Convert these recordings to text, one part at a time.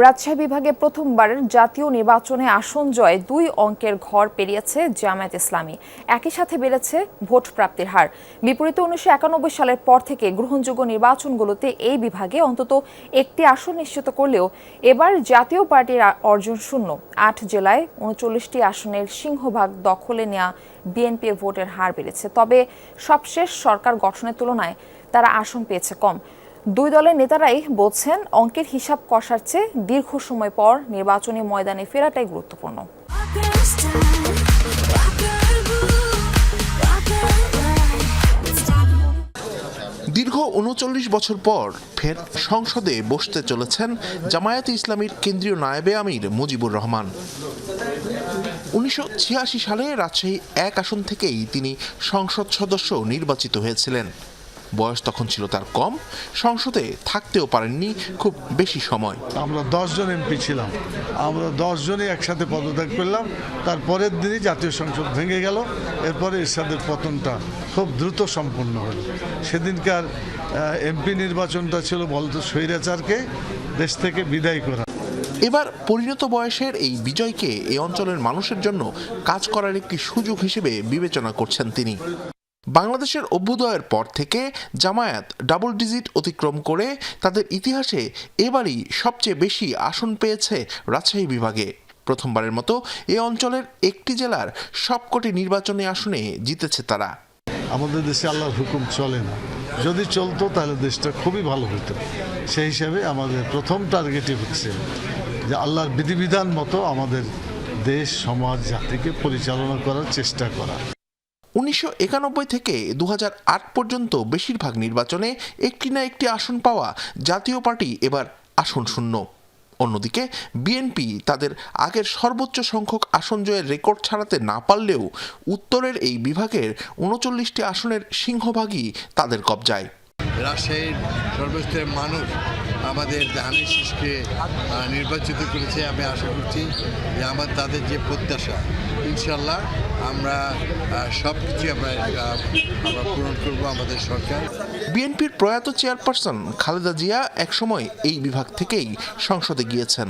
রাজশাহী বিভাগে প্রথমবারের জাতীয় নির্বাচনে আসন জয়ে ২ অঙ্কের ঘর পেরিয়েছে জামায়াত ইসলামী। একই সাথে বেড়েছে ভোট প্রাপ্তির হার। বিপরীতে ১৯৯১ সালের পর থেকে গ্রহণযোগ্য নির্বাচনগুলোতে এই বিভাগে অন্তত একটি আসন নিশ্চিত করলেও এবার জাতীয় পার্টির অর্জন শূন্য। ৮ জেলায় ৩৯টি আসনের সিংহভাগ দখলে নেওয়া বিএনপির ভোটের হার বেড়েছে। তবে সবশেষ সরকার গঠনের তুলনায় তারা আসন পেয়েছে কম। দুই দলের নেতারাই বলছেন, অঙ্কের হিসাব কষার চেয়ে দীর্ঘ সময় পর নির্বাচনী ময়দানে ফেরাটাই গুরুত্বপূর্ণ। দীর্ঘ ৩৯ বছর পর ফের সংসদে বসতে চলেছেন জামায়াতে ইসলামীর কেন্দ্রীয় নায়েবে আমির মুজিবুর রহমান। ১৯৮৬ সালে রাজশাহী ১ আসন থেকেই তিনি সংসদ সদস্য নির্বাচিত হয়েছিলেন। বয়স তখন ছিল তার কম, সংসদে থাকতেও পারেননি খুব বেশি সময়। আমরা ১০ জন এমপি ছিলাম, আমরা ১০ জনই একসাথে পদত্যাগ করলাম। তার পরের দিনই জাতীয় সংসদ ভেঙে গেল। এরপরে এরশাদের পতনটা খুব দ্রুত সম্পন্ন হলো। সেদিনকার এমপি নির্বাচনটা ছিল বলতো স্বৈরাচারকে দেশ থেকে বিদায় করা। এবার পরিণত বয়সের এই বিজয়কে এই অঞ্চলের মানুষের জন্য কাজ করার একটি সুযোগ হিসেবে বিবেচনা করছেন তিনি। বাংলাদেশের অভ্যুদয়ের পর থেকে জামায়াত ডাবল ডিজিট অতিক্রম করে তাদের ইতিহাসে এবারই সবচেয়ে বেশি আসন পেয়েছে রাজশাহী বিভাগে। প্রথমবারের মতো এই অঞ্চলের একটি জেলার সবকটি নির্বাচনী আসনে জিতেছে তারা। আমাদের দেশে আল্লাহর হুকুম চলে না, যদি চলতো তাহলে দেশটা খুবই ভালো হতো। সেই হিসাবে আমাদের প্রথম টার্গেটই হচ্ছে যে আল্লাহর বিধিবিধান মতো আমাদের দেশ, সমাজ, জাতিকে পরিচালনা করার চেষ্টা করা। ১৯৯১ থেকে ২০০৮ পর্যন্ত বেশিরভাগ নির্বাচনে একটি না একটি আসন পাওয়া জাতীয় পার্টি এবার আসন শূন্য। অন্যদিকে বিএনপি তাদের আগের সর্বোচ্চ সংখ্যক আসন জয়ের রেকর্ড ছাড়াতে না পারলেও উত্তরের এই বিভাগের ৩৯টি আসনের সিংহভাগই তাদের কবজায়। রাজশাহীর সর্বস্তরের মানুষ আমাদের ধানের শীষকে নির্বাচিত করেছে। আমি আশা করছি যে তাদের যে প্রত্যাশা, ইনশাল্লাহ আমরা সব কিছু আমরা পূরণ করব। আমাদের সরকার, বিএনপির প্রয়াত চেয়ারপারসন খালেদা জিয়া একসময় এই বিভাগ থেকেই সংসদে গিয়েছেন।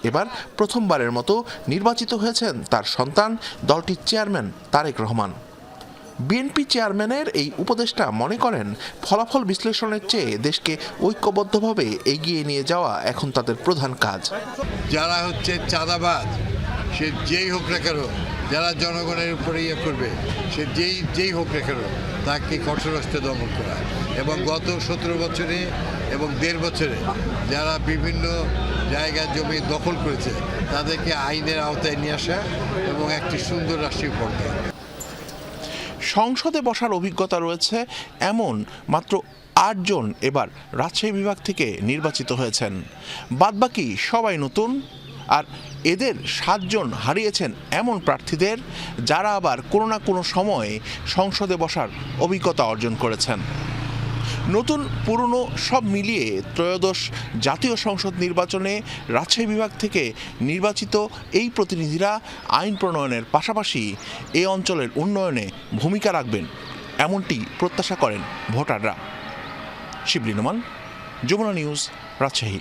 এবার প্রথমবারের মতো নির্বাচিত হয়েছেন তার সন্তান, দলটির চেয়ারম্যান তারেক রহমান। বিএনপি চেয়ারম্যানের এই উপদেষ্টা মনে করেন, ফলাফল বিশ্লেষণের চেয়ে দেশকে ঐক্যবদ্ধভাবে এগিয়ে নিয়ে যাওয়া এখন তাদের প্রধান কাজ। যারা হচ্ছে চাঁদাবাজ, সে যেই হোক না কেন, যারা জনগণের উপরে করবে, সে যেই হোক না কেন, তাকে কঠোর হস্তে দমন করা। এবং গত ১৭ বছরে এবং ১.৫ বছরে যারা বিভিন্ন জায়গায় জমি দখল করেছে, তাদেরকে আইনের আওতায় নিয়ে আসা এবং একটি সুন্দর রাষ্ট্রীয় পর্যায়ে সংসদে বসার অভিজ্ঞতা রয়েছে এমন মাত্র ৮ জন এবার রাজশাহী বিভাগ থেকে নির্বাচিত হয়েছেন। বাদবাকি সবাই নতুন, আর এদের ৭ জন হারিয়েছেন এমন প্রার্থীদের যারা আবার কোনো না কোনো সময়ে সংসদে বসার অভিজ্ঞতা অর্জন করেছেন। নতুন পুরনো সব মিলিয়ে ত্রয়োদশ জাতীয় সংসদ নির্বাচনে রাজশাহী বিভাগ থেকে নির্বাচিত এই প্রতিনিধিরা আইন প্রণয়নের পাশাপাশি এই অঞ্চলের উন্নয়নে ভূমিকা রাখবেন, এমনটি প্রত্যাশা করেন ভোটাররা। শিবলী নোমান, যমুনা নিউজ, রাজশাহী।